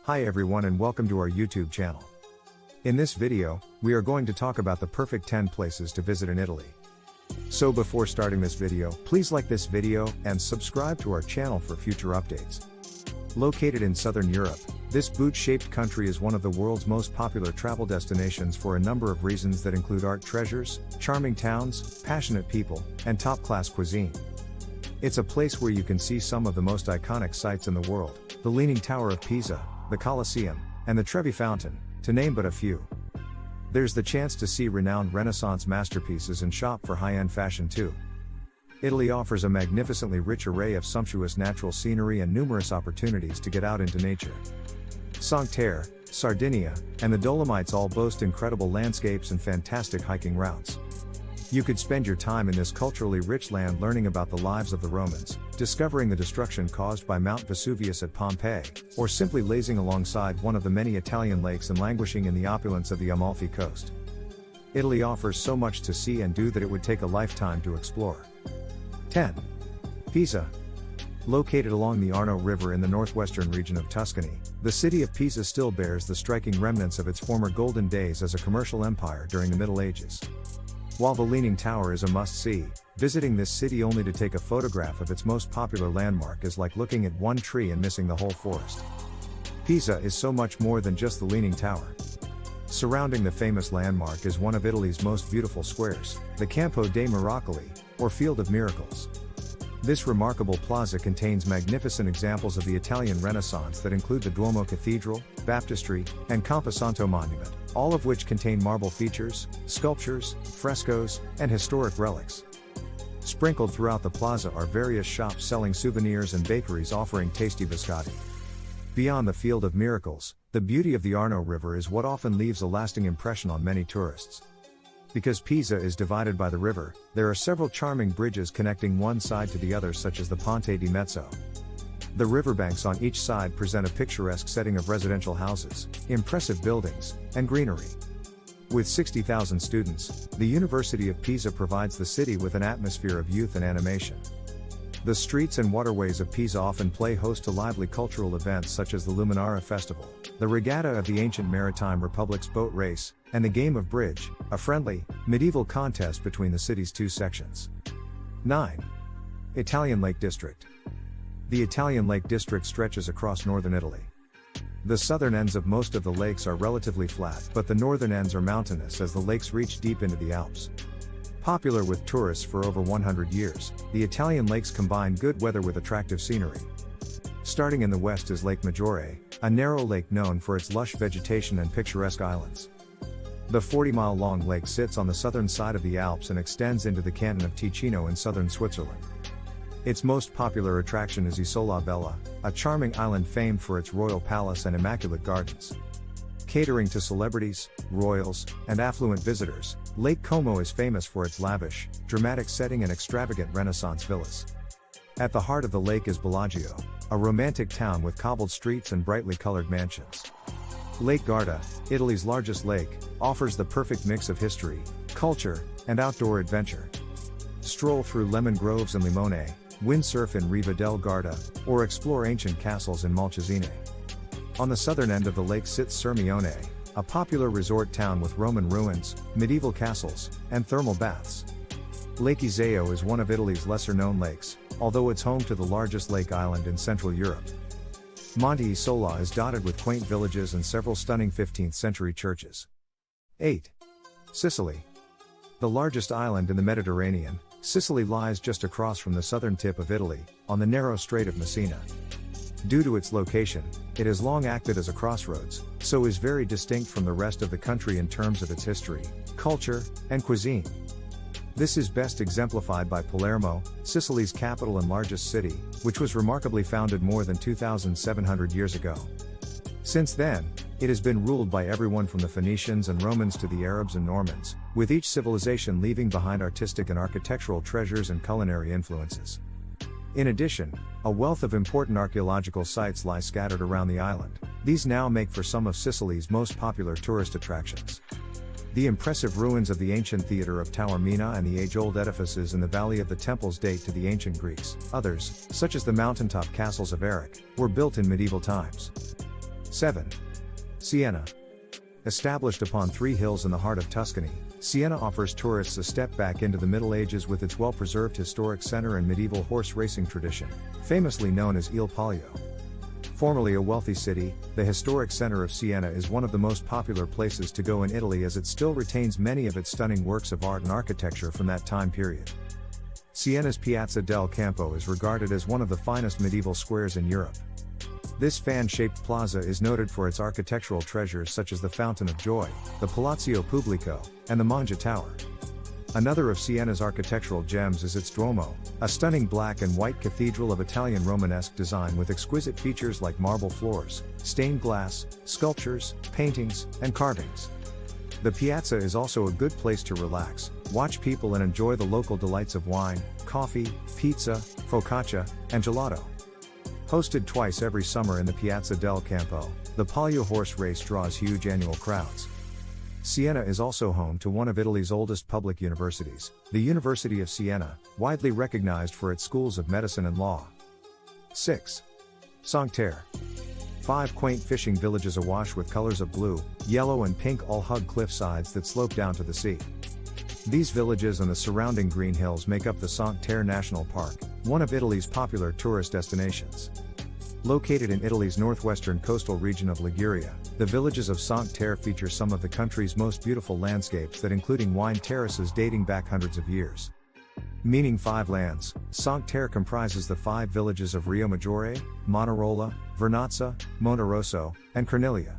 Hi everyone and welcome to our YouTube channel. In this video, we are going to talk about the perfect 10 places to visit in Italy. So before starting this video, please like this video and subscribe to our channel for future updates. Located in southern Europe, this boot-shaped country is one of the world's most popular travel destinations for a number of reasons that include art treasures, charming towns, passionate people, and top-class cuisine. It's a place where you can see some of the most iconic sights in the world, the Leaning Tower of Pisa, the Colosseum, and the Trevi Fountain, to name but a few. There's the chance to see renowned Renaissance masterpieces and shop for high-end fashion too. Italy offers a magnificently rich array of sumptuous natural scenery and numerous opportunities to get out into nature. Cinque Terre, Sardinia, and the Dolomites all boast incredible landscapes and fantastic hiking routes. You could spend your time in this culturally rich land learning about the lives of the Romans, discovering the destruction caused by Mount Vesuvius at Pompeii, or simply lazing alongside one of the many Italian lakes and languishing in the opulence of the Amalfi Coast. Italy offers so much to see and do that it would take a lifetime to explore. 10. Pisa. Located along the Arno River in the northwestern region of Tuscany, the city of Pisa still bears the striking remnants of its former golden days as a commercial empire during the Middle Ages. While the Leaning Tower is a must-see, visiting this city only to take a photograph of its most popular landmark is like looking at one tree and missing the whole forest. Pisa is so much more than just the Leaning Tower. Surrounding the famous landmark is one of Italy's most beautiful squares, the Campo dei Miracoli, or Field of Miracles. This remarkable plaza contains magnificent examples of the Italian Renaissance that include the Duomo Cathedral, Baptistery, and Camposanto Monument, all of which contain marble features, sculptures, frescoes, and historic relics. Sprinkled throughout the plaza are various shops selling souvenirs and bakeries offering tasty biscotti. Beyond the Field of Miracles, the beauty of the Arno River is what often leaves a lasting impression on many tourists. Because Pisa is divided by the river, there are several charming bridges connecting one side to the other, such as the Ponte di Mezzo. The riverbanks on each side present a picturesque setting of residential houses, impressive buildings, and greenery. With 60,000 students, the University of Pisa provides the city with an atmosphere of youth and animation. The streets and waterways of Pisa often play host to lively cultural events such as the Luminara Festival, the Regatta of the Ancient Maritime Republic's boat race, and the game of bridge, a friendly, medieval contest between the city's two sections. 9. Italian Lake District. The Italian Lake District stretches across northern Italy. The southern ends of most of the lakes are relatively flat, but the northern ends are mountainous as the lakes reach deep into the Alps. Popular with tourists for over 100 years, the Italian lakes combine good weather with attractive scenery. Starting in the west is Lake Maggiore, a narrow lake known for its lush vegetation and picturesque islands. The 40-mile-long lake sits on the southern side of the Alps and extends into the canton of Ticino in southern Switzerland. Its most popular attraction is Isola Bella, a charming island famed for its royal palace and immaculate gardens. Catering to celebrities, royals, and affluent visitors, Lake Como is famous for its lavish, dramatic setting and extravagant Renaissance villas. At the heart of the lake is Bellagio, a romantic town with cobbled streets and brightly colored mansions. Lake Garda, Italy's largest lake, offers the perfect mix of history, culture, and outdoor adventure. Stroll through lemon groves in Limone, windsurf in Riva del Garda, or explore ancient castles in Malcesine. On the southern end of the lake sits Sirmione, a popular resort town with Roman ruins, medieval castles, and thermal baths. Lake Iseo is one of Italy's lesser-known lakes, although it's home to the largest lake island in Central Europe. Monte Isola is dotted with quaint villages and several stunning 15th-century churches. 8. Sicily. The largest island in the Mediterranean, Sicily lies just across from the southern tip of Italy, on the narrow Strait of Messina. Due to its location, it has long acted as a crossroads, so is very distinct from the rest of the country in terms of its history, culture, and cuisine. This is best exemplified by Palermo, Sicily's capital and largest city, which was remarkably founded more than 2,700 years ago. Since then, it has been ruled by everyone from the Phoenicians and Romans to the Arabs and Normans, with each civilization leaving behind artistic and architectural treasures and culinary influences. In addition, a wealth of important archaeological sites lie scattered around the island. These now make for some of Sicily's most popular tourist attractions. The impressive ruins of the ancient theater of Taormina and the age-old edifices in the Valley of the Temples date to the ancient Greeks. Others, such as the mountaintop castles of Erech, were built in medieval times. 7. Siena. Established upon 3 hills in the heart of Tuscany, Siena offers tourists a step back into the Middle Ages with its well-preserved historic center and medieval horse racing tradition, famously known as Il Palio. Formerly a wealthy city, the historic center of Siena is one of the most popular places to go in Italy as it still retains many of its stunning works of art and architecture from that time period. Siena's Piazza del Campo is regarded as one of the finest medieval squares in Europe. This fan-shaped plaza is noted for its architectural treasures such as the Fountain of Joy, the Palazzo Pubblico, and the Mangia Tower. Another of Siena's architectural gems is its Duomo, a stunning black and white cathedral of Italian Romanesque design with exquisite features like marble floors, stained glass, sculptures, paintings, and carvings. The piazza is also a good place to relax, watch people and enjoy the local delights of wine, coffee, pizza, focaccia, and gelato. Hosted twice every summer in the Piazza del Campo, the Palio horse race draws huge annual crowds. Siena is also home to one of Italy's oldest public universities, the University of Siena, widely recognized for its schools of medicine and law. 6. Cinque Terre. 5 quaint fishing villages awash with colors of blue, yellow and pink all hug cliff sides that slope down to the sea. These villages and the surrounding green hills make up the Cinque Terre National Park, one of Italy's popular tourist destinations. Located in Italy's northwestern coastal region of Liguria, the villages of Cinque Terre feature some of the country's most beautiful landscapes that including wine terraces dating back hundreds of years. Meaning 5 lands, Cinque Terre comprises the 5 villages of Rio Maggiore, Monarola, Vernazza, Monterosso, and Corniglia.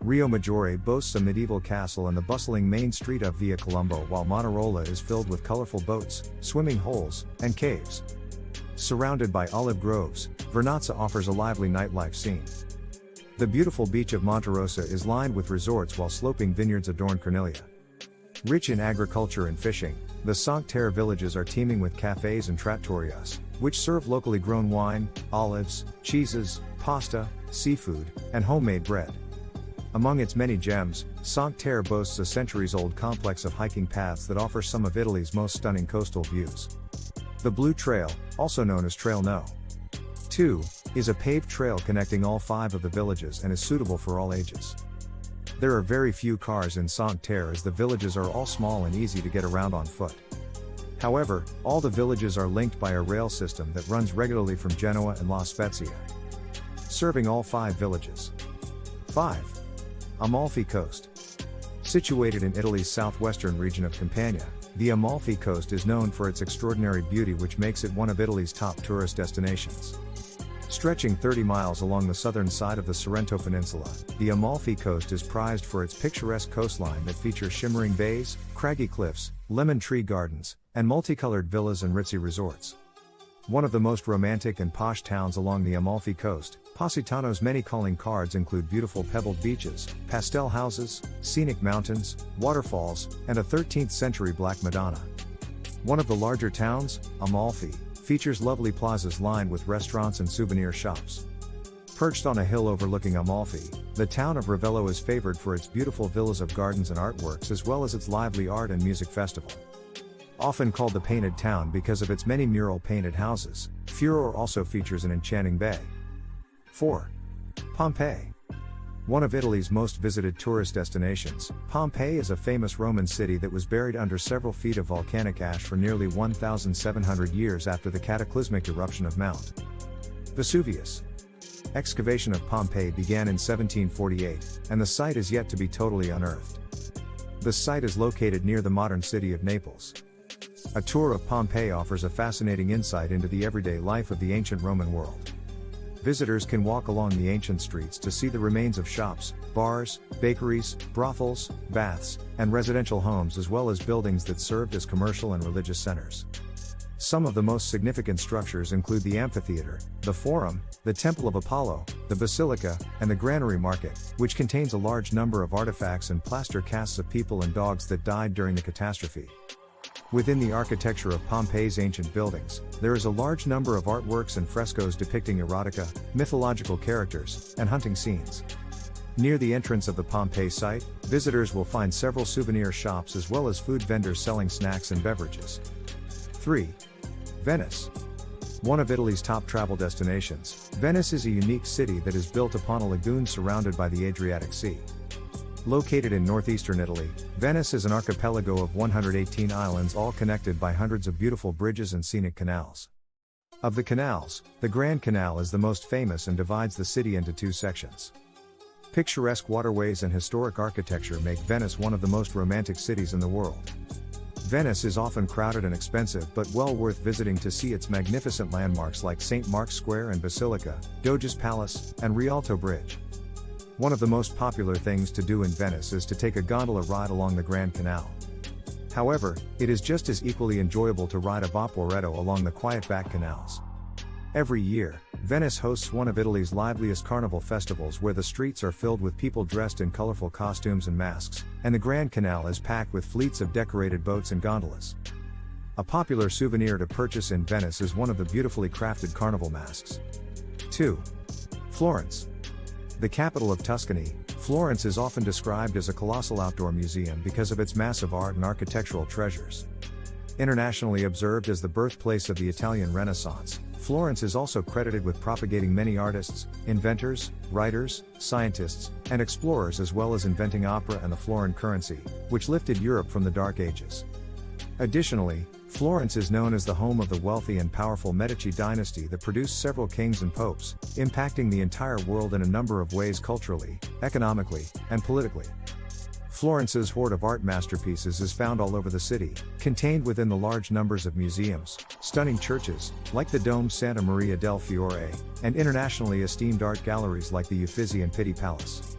Rio Maggiore boasts a medieval castle and the bustling main street of Via Colombo, while Monarola is filled with colorful boats, swimming holes, and caves. Surrounded by olive groves, Vernazza offers a lively nightlife scene. The beautiful beach of Monterosso is lined with resorts while sloping vineyards adorn Corniglia. Rich in agriculture and fishing, the Cinque Terre villages are teeming with cafes and trattorias, which serve locally grown wine, olives, cheeses, pasta, seafood, and homemade bread. Among its many gems, Cinque Terre boasts a centuries-old complex of hiking paths that offer some of Italy's most stunning coastal views. The Blue Trail, also known as Trail No. 2, is a paved trail connecting all 5 of the villages and is suitable for all ages. There are very few cars in Cinque Terre as the villages are all small and easy to get around on foot. However, all the villages are linked by a rail system that runs regularly from Genoa and La Spezia, serving all 5 villages. 5. Amalfi Coast. Situated in Italy's southwestern region of Campania, the Amalfi Coast is known for its extraordinary beauty, which makes it one of Italy's top tourist destinations. Stretching 30 miles along the southern side of the Sorrento Peninsula, the Amalfi Coast is prized for its picturesque coastline that features shimmering bays, craggy cliffs, lemon tree gardens, and multicolored villas and ritzy resorts. One of the most romantic and posh towns along the Amalfi Coast, Positano's many calling cards include beautiful pebbled beaches, pastel houses, scenic mountains, waterfalls, and a 13th-century Black Madonna. One of the larger towns, Amalfi, features lovely plazas lined with restaurants and souvenir shops. Perched on a hill overlooking Amalfi, the town of Ravello is favored for its beautiful villas of gardens and artworks as well as its lively art and music festival. Often called the Painted Town because of its many mural painted houses, Furor also features an enchanting bay. 4. Pompeii. One of Italy's most visited tourist destinations, Pompeii is a famous Roman city that was buried under several feet of volcanic ash for nearly 1,700 years after the cataclysmic eruption of Mount Vesuvius. Excavation of Pompeii began in 1748, and the site is yet to be totally unearthed. The site is located near the modern city of Naples. A tour of Pompeii offers a fascinating insight into the everyday life of the ancient Roman world. Visitors can walk along the ancient streets to see the remains of shops, bars, bakeries, brothels, baths, and residential homes as well as buildings that served as commercial and religious centers. Some of the most significant structures include the amphitheater, the forum, the Temple of Apollo, the Basilica, and the Granary Market, which contains a large number of artifacts and plaster casts of people and dogs that died during the catastrophe. Within the architecture of Pompeii's ancient buildings, there is a large number of artworks and frescoes depicting erotica, mythological characters, and hunting scenes. Near the entrance of the Pompeii site, visitors will find several souvenir shops as well as food vendors selling snacks and beverages. 3. Venice. One of Italy's top travel destinations, Venice is a unique city that is built upon a lagoon surrounded by the Adriatic Sea. Located in northeastern Italy, Venice is an archipelago of 118 islands, all connected by hundreds of beautiful bridges and scenic canals. Of the canals, the Grand Canal is the most famous and divides the city into two sections. Picturesque waterways and historic architecture make Venice one of the most romantic cities in the world. Venice is often crowded and expensive, but well worth visiting to see its magnificent landmarks like St. Mark's Square and Basilica, Doge's Palace, and Rialto Bridge. One of the most popular things to do in Venice is to take a gondola ride along the Grand Canal. However, it is just as equally enjoyable to ride a vaporetto along the quiet back canals. Every year, Venice hosts one of Italy's liveliest carnival festivals where the streets are filled with people dressed in colorful costumes and masks, and the Grand Canal is packed with fleets of decorated boats and gondolas. A popular souvenir to purchase in Venice is one of the beautifully crafted carnival masks. 2. Florence. The capital of Tuscany, Florence is often described as a colossal outdoor museum because of its massive art and architectural treasures. Internationally observed as the birthplace of the Italian Renaissance, Florence is also credited with propagating many artists, inventors, writers, scientists, and explorers, as well as inventing opera and the florin currency, which lifted Europe from the Dark Ages. Additionally, Florence is known as the home of the wealthy and powerful Medici dynasty that produced several kings and popes, impacting the entire world in a number of ways culturally, economically, and politically. Florence's hoard of art masterpieces is found all over the city, contained within the large numbers of museums, stunning churches, like the domed Santa Maria del Fiore, and internationally esteemed art galleries like the Uffizi and Pitti Palace.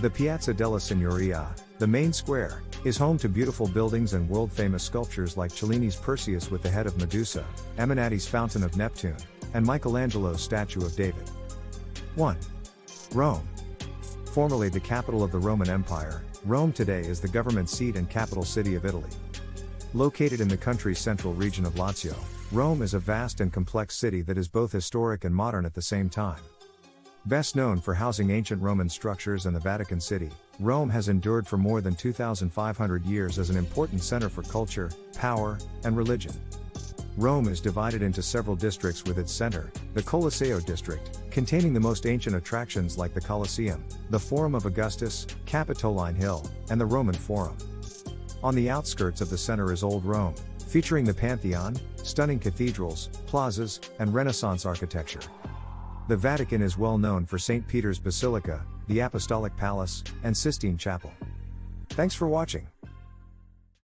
The Piazza della Signoria, the main square, is home to beautiful buildings and world-famous sculptures like Cellini's Perseus with the head of Medusa, Eminati's Fountain of Neptune, and Michelangelo's statue of David. 1. Rome. Formerly the capital of the Roman Empire, Rome today is the government seat and capital city of Italy. Located in the country's central region of Lazio, Rome is a vast and complex city that is both historic and modern at the same time. Best known for housing ancient Roman structures and the Vatican City, Rome has endured for more than 2,500 years as an important center for culture, power, and religion. Rome is divided into several districts, with its center, the Colosseo district, containing the most ancient attractions like the Colosseum, the Forum of Augustus, Capitoline Hill, and the Roman Forum. On the outskirts of the center is Old Rome, featuring the Pantheon, stunning cathedrals, plazas, and Renaissance architecture. The Vatican is well known for St. Peter's Basilica, the Apostolic Palace, and Sistine Chapel. Thanks for watching.